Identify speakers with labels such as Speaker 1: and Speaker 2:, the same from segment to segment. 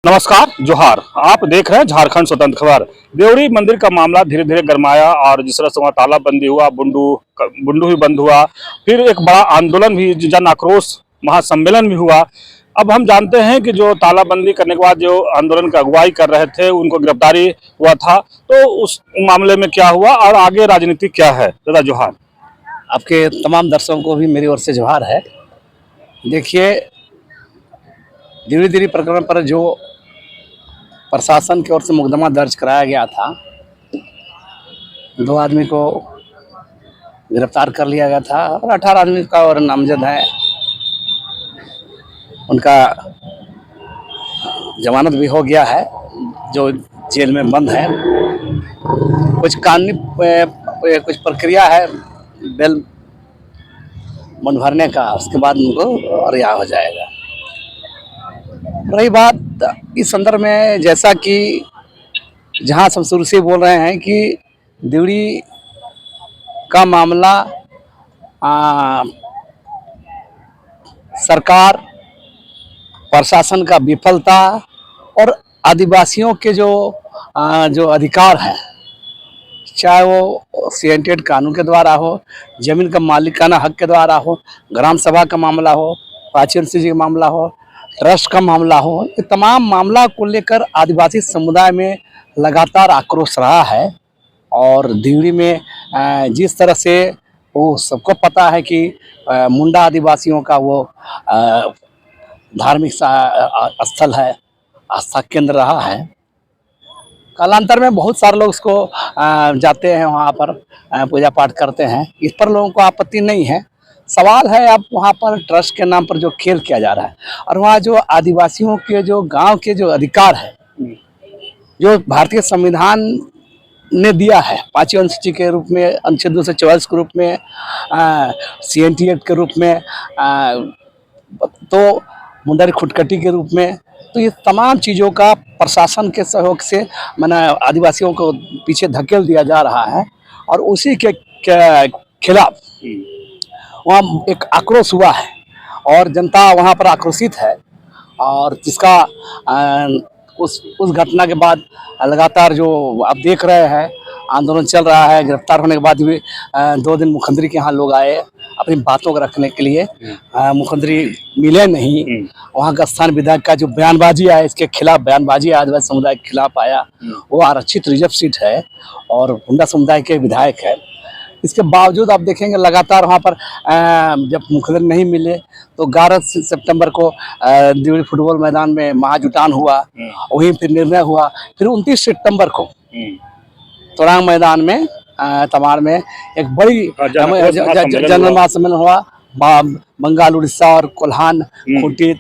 Speaker 1: नमस्कार, जोहार। आप देख रहे हैं झारखंड स्वतंत्र खबर। देवरी मंदिर का मामला धीरे धीरे गरमाया और जिस तरह से वहाँ तालाबंदी हुआ, बुंडू भी बंद हुआ, फिर एक बड़ा आंदोलन भी, जन आक्रोश महासम्मेलन भी हुआ। अब हम जानते हैं कि जो तालाबंदी करने के बाद जो आंदोलन की अगुवाई कर रहे थे, उनको गिरफ्तारी हुआ था। तो उस मामले में क्या हुआ और आगे राजनीति क्या है? दादा जोहार।
Speaker 2: आपके तमाम दर्शकों को भी मेरी ओर से जोहार है। देखिए, धीरे प्रकरण पर जो प्रशासन की ओर से मुकदमा दर्ज कराया गया था, 2 आदमी को गिरफ्तार कर लिया गया था और 18 आदमी का और नामजद है। उनका जमानत भी हो गया है, जो जेल में बंद है। कुछ कानूनी कुछ प्रक्रिया है बेल बंद भरने का, उसके बाद उनको रिहा हो जाएगा। रही बात इस संदर्भ में, जैसा कि जहां हम शुरू से बोल रहे हैं कि देवरी का मामला सरकार प्रशासन का विफलता और आदिवासियों के जो अधिकार हैं, चाहे वो सीएनटेड कानून के द्वारा हो, जमीन का मालिकाना हक के द्वारा हो, ग्राम सभा का मामला हो, प्राचीन सिंह का मामला हो, ट्रस्ट का मामला हो, ये तमाम मामला को लेकर आदिवासी समुदाय में लगातार आक्रोश रहा है। और देवरी में जिस तरह से वो सबको पता है कि मुंडा आदिवासियों का वो धार्मिक स्थल है, आस्था केंद्र रहा है। कालांतर में बहुत सारे लोग उसको जाते हैं, वहाँ पर पूजा पाठ करते हैं। इस पर लोगों को आपत्ति नहीं है। सवाल है अब वहाँ पर ट्रस्ट के नाम पर जो खेल किया जा रहा है, और वहाँ जो आदिवासियों के जो गांव के जो अधिकार है, जो भारतीय संविधान ने दिया है 5वीं अनुसूची के रूप में, अनुच्छेद 244 के रूप में, CNT एक्ट के रूप में, तो मुंडारी खुटकटी के रूप में, तो ये तमाम चीज़ों का प्रशासन के सहयोग से मैंने आदिवासियों को पीछे धकेल दिया जा रहा है। और उसी के खिलाफ वहाँ एक आक्रोश हुआ है और जनता वहाँ पर आक्रोशित है। और जिसका उस घटना के बाद लगातार जो आप देख रहे हैं आंदोलन चल रहा है। गिरफ्तार होने के बाद भी 2 दिन मुख्यमंत्री के यहाँ लोग आए अपनी बातों को रखने के लिए, मुख्यमंत्री मिले नहीं। वहाँ का स्थानीय विधायक का जो बयानबाजी आया, इसके खिलाफ बयानबाजी आदिवासी समुदाय के खिलाफ आया, वो आरक्षित रिजर्व सीट है और हुंडा समुदाय के विधायक है। इसके बावजूद आप देखेंगे लगातार वहाँ पर जब मुख्यमंत्री नहीं मिले तो 11 सितंबर को देवरी फुटबॉल मैदान में महाजुटान हुआ, वहीं फिर निर्णय हुआ। फिर 29 सितंबर को तोरांग मैदान में तमार में एक बड़ी जनरल महासम्मेलन हुआ। बंगाल, उड़ीसा और कोल्हान, खूंटी,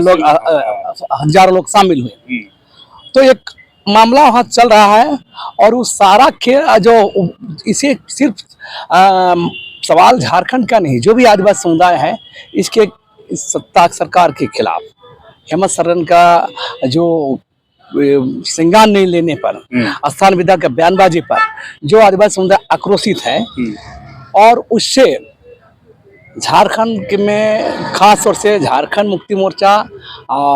Speaker 2: लोग हजारों लोग शामिल हुए। तो एक मामला वहाँ चल रहा है और उस सारा खेल जो इसे सिर्फ सवाल झारखंड का नहीं, जो भी आदिवासी समुदाय है, इसके सत्ता सरकार के खिलाफ हेमंत सोरेन का जो संज्ञान नहीं लेने पर, स्थानीय विधायक का बयानबाजी पर जो आदिवासी समुदाय आक्रोशित है, और उससे झारखंड में खास तौर से झारखंड मुक्ति मोर्चा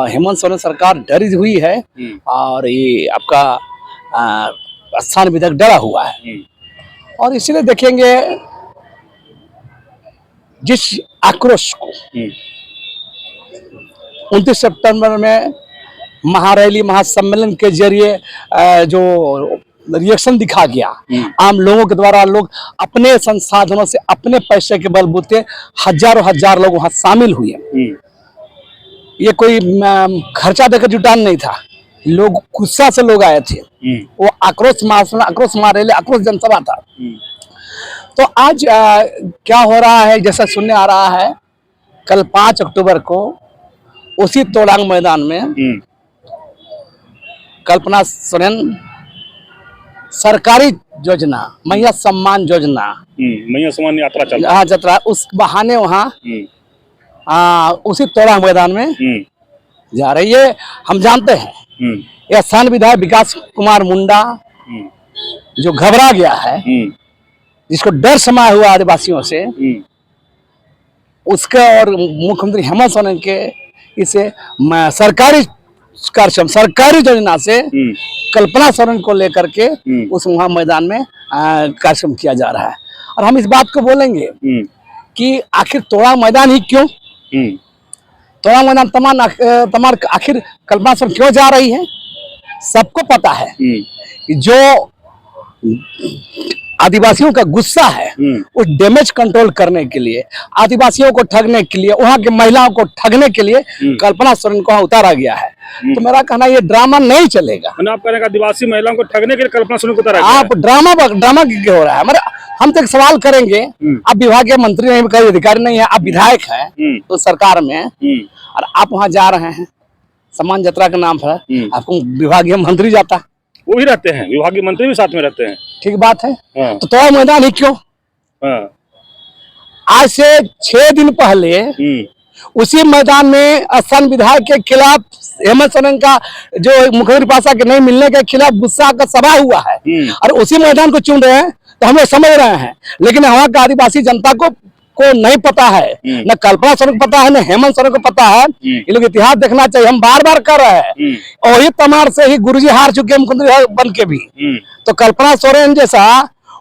Speaker 2: हेमंत सोरेन सरकार डरी हुई है और ये आपका स्थानीय विधायक डरा हुआ है। और इसलिए देखेंगे जिस आक्रोश को 29 सितंबर में महारैली महासम्मेलन के जरिए जो रिएक्शन दिखा गया आम लोगों के द्वारा, लोग अपने संसाधनों से, अपने पैसे के बलबूते हजार लोग वहां शामिल हुए। ये कोई खर्चा देकर जुटान नहीं था, लोग गुस्सा से लोग आए थे। वो आक्रोश महारैली, आक्रोश जनसभा था। तो आज क्या हो रहा है, जैसा सुनने आ रहा है, कल 5 अक्टूबर को उसी तोलांग मैदान में कल्पना सोरेन सरकारी योजना मैया सम्मान योजना,
Speaker 1: मैया सम्मान यात्रा चल
Speaker 2: हाँ यात्रा, उस बहाने वहाँ उसी तोलांग मैदान में जा रही है। हम जानते हैं यह स्थानीय विधायक विकास कुमार मुंडा जो घबरा गया है, जिसको डर समाया हुआ आदिवासियों से, उसके और मुख्यमंत्री हेमंत सोरेन के इसे सरकारी कार्यक्रम, सरकारी योजना से कल्पना सोरेन को लेकर के उस वहाँ मैदान में कार्यक्रम किया जा रहा है। और हम इस बात को बोलेंगे कि आखिर तोड़ा मैदान ही क्यों, तोड़ा मैदान तमाम आखिर कल्पना सोरेन क्यों जा रही है। सबको पता है कि जो आदिवासियों का गुस्सा है उस डैमेज कंट्रोल करने के लिए, आदिवासियों को ठगने के लिए, वहां के महिलाओं को ठगने के लिए कल्पना सोरेन को उतारा गया है। तो मेरा कहना ये ड्रामा नहीं चलेगा।
Speaker 1: आप कह रहे हैं आदिवासी महिलाओं को ठगने के लिए कल्पना सोरेन को उतारा गया है।
Speaker 2: आप ड्रामा क्यों हो रहा है। हम तो एक सवाल करेंगे, आप विभागीय मंत्री नहीं, कोई अधिकारी नहीं है, आप विधायक हैं तो सरकार में, और आप वहां जा रहे हैं सम्मान यात्रा के नाम पर, आपको विभागीय मंत्री जाता,
Speaker 1: वो भी रहते हैं, विभागीय मंत्री भी साथ में रहते हैं।
Speaker 2: ठीक बात है। तो तोड़ा मैदान ही क्यों। आज से 6 दिन पहले उसी मैदान में असम विधायक के खिलाफ हेमंत सोरेन का जो मुख्यमंत्री पासा के नहीं मिलने के खिलाफ गुस्सा का सभा हुआ है, और उसी मैदान को चुन रहे हैं। तो हम लोग समझ रहे हैं, लेकिन वहां का आदिवासी जनता को नहीं पता है, न कल्पना सोरेन को पता है, न हेमंत सोरेन को पता है। ये लोग इतिहास देखना चाहिए। हम बार बार कर रहे हैं, और ये तमार से ही गुरुजी हार चुके मुख्यमंत्री बन के भी। तो कल्पना सोरेन जैसा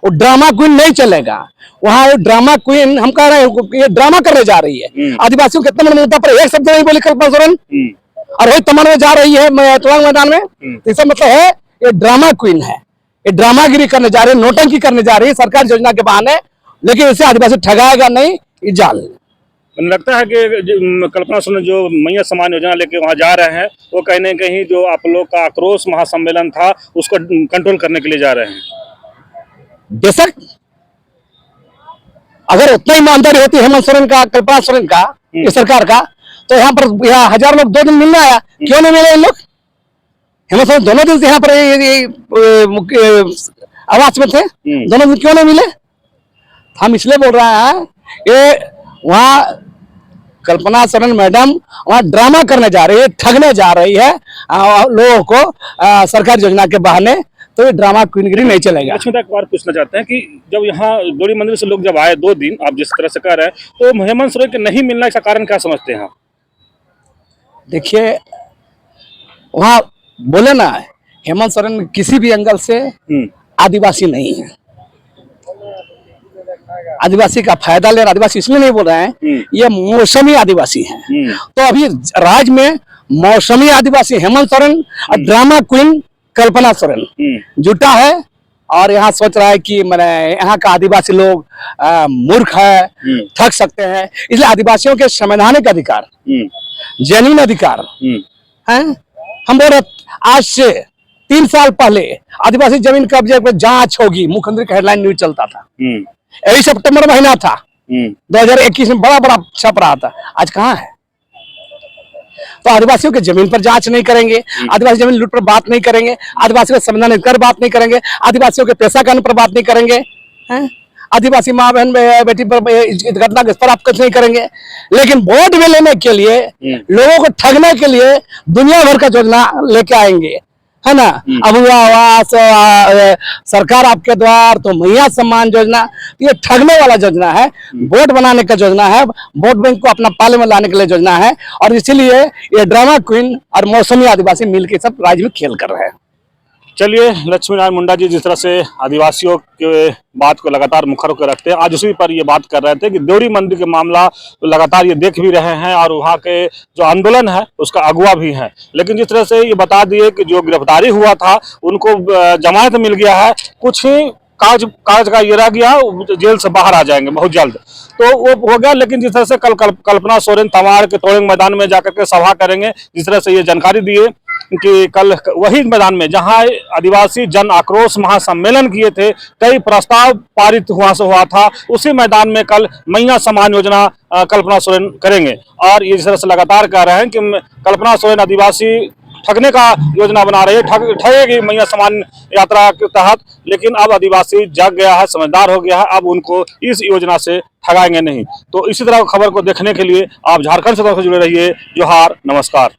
Speaker 2: वो ड्रामा क्वीन नहीं चलेगा। वहाँ वो ड्रामा क्वीन, हम कह रहे हैं ये ड्रामा करने जा रही है। आदिवासियों के कितने मन मुद्दा पर एक शब्द नहीं बोली कल्पना सोरेन, और वही तमन में जा रही है तवांग मैदान में। इसका मतलब है ये ड्रामा क्वीन है, ये ड्रामागिरी करने जा रही है, नोटंकी करने जा रही है सरकारी योजना के बहाने। लेकिन इसे आदिवासी ठगाएगा नहीं, ये जाल।
Speaker 1: लगता है कि कल्पना सोरेन जो मैया सम्मान योजना लेके वहां जा रहे हैं, वो कहीं न कहीं जो आप लोग का आक्रोश महासम्मेलन था उसको कंट्रोल करने के लिए जा रहे हैं।
Speaker 2: बेशक अगर उतना ईमानदारी होती हेमंत सोरेन का, कल्पना सोरेन का, इस सरकार का, तो यहाँ पर 1000 लोग 2 दिन मिलने आया, क्यों नहीं मिले इन लोग। हेमंत सोरेन दोनों दिन से यहाँ पर आवास में थे, दोनों दिन क्यों नहीं मिले। हम इसलिए बोल रहे हैं ये वहाँ कल्पना सोरेन मैडम वहाँ ड्रामा करने जा रही है, ठगने जा रही है लोगों को सरकारी योजना के बहाने। तो ये ड्रामा क्वीनगिरी नहीं चलेगा।
Speaker 1: अच्छा, एक बार पूछना चाहते हैं कि जब यहाँ डोरी मंदिर से लोग जब आए 2 दिन, आप जिस तरह से कह रहे हैं, तो हेमंत सोरेन के नहीं मिलने का कारण क्या समझते हैं आप।
Speaker 2: देखिए वहाँ बोले ना, हेमंत सोरेन किसी भी एंगल से आदिवासी नहीं है। आदिवासी का फायदा ले रहे, आदिवासी इसलिए नहीं बोल रहे हैं, ये मौसमी आदिवासी हैं। तो अभी राज्य में मौसमी आदिवासी हेमंत सोरेन और ड्रामा क्वीन कल्पना सोरेन जुटा है, और यहाँ सोच रहा है कि मैंने यहाँ का आदिवासी लोग मूर्ख है, ठग सकते हैं। इसलिए आदिवासियों के संवैधानिक अधिकार, जमीन अधिकार हैं। हम बोल रहे आज से 3 साल पहले आदिवासी जमीन कब्जे पर जांच होगी, मुख्यमंत्री का हेडलाइन न्यूज चलता था, यही सितंबर महीना था 2021 में, बड़ा छप रहा था। आज कहाँ है। तो आदिवासियों के जमीन पर जांच नहीं करेंगे, आदिवासी जमीन लूट पर बात नहीं करेंगे, आदिवासियों के संविधान कर बात नहीं करेंगे, आदिवासियों के पेशा कानून पर बात नहीं करेंगे, आदिवासी माँ बहन बेटी पर घटना के पर आप कुछ नहीं करेंगे। लेकिन वोट में लेने के लिए, लोगों को ठगने के लिए दुनिया भर का योजना लेके आएंगे, है ना। अबुआ आवास, सरकार आपके द्वार, तो मैया सम्मान योजना, ये ठगने वाला योजना है, वोट बनाने का योजना है, वोट बैंक को अपना पाले में लाने के लिए योजना है। और इसीलिए ये ड्रामा क्वीन और मौसमी आदिवासी मिलकर सब राज्य में खेल कर रहे हैं।
Speaker 1: चलिए, लक्ष्मी नारायण मुंडा जी जिस तरह से आदिवासियों के बात को लगातार मुखर होकर रखते हैं, आज उसी पर ये बात कर रहे थे कि देवरी मंदिर के मामला तो लगातार ये देख भी रहे हैं, और वहाँ के जो आंदोलन है उसका अगुवा भी है। लेकिन जिस तरह से ये बता दिए कि जो गिरफ्तारी हुआ था उनको जमानत मिल गया है, कुछ ही कागज का ये रह गया, जेल से बाहर आ जाएंगे बहुत जल्द, तो वो हो गया। लेकिन जिस तरह से कल कल्पना सोरेन तमाड़ के तोड़ेंग मैदान में जाकर के सभा करेंगे, जिस तरह से ये जानकारी दिए कि कल वही मैदान में जहां आदिवासी जन आक्रोश महासम्मेलन किए थे, कई प्रस्ताव पारित हुआ था, उसी मैदान में कल मैया सम्मान योजना कल्पना सोरेन करेंगे। और ये जिस तरह से लगातार कह रहे हैं कि कल्पना सोरेन आदिवासी ठगने का योजना बना रही है, ठगेगी मैया सम्मान यात्रा के तहत। लेकिन अब आदिवासी जाग गया है, समझदार हो गया है, अब उनको इस योजना से ठगाएंगे नहीं। तो इसी तरह खबर को देखने के लिए आप झारखंड से जुड़े रहिए। जोहार, नमस्कार।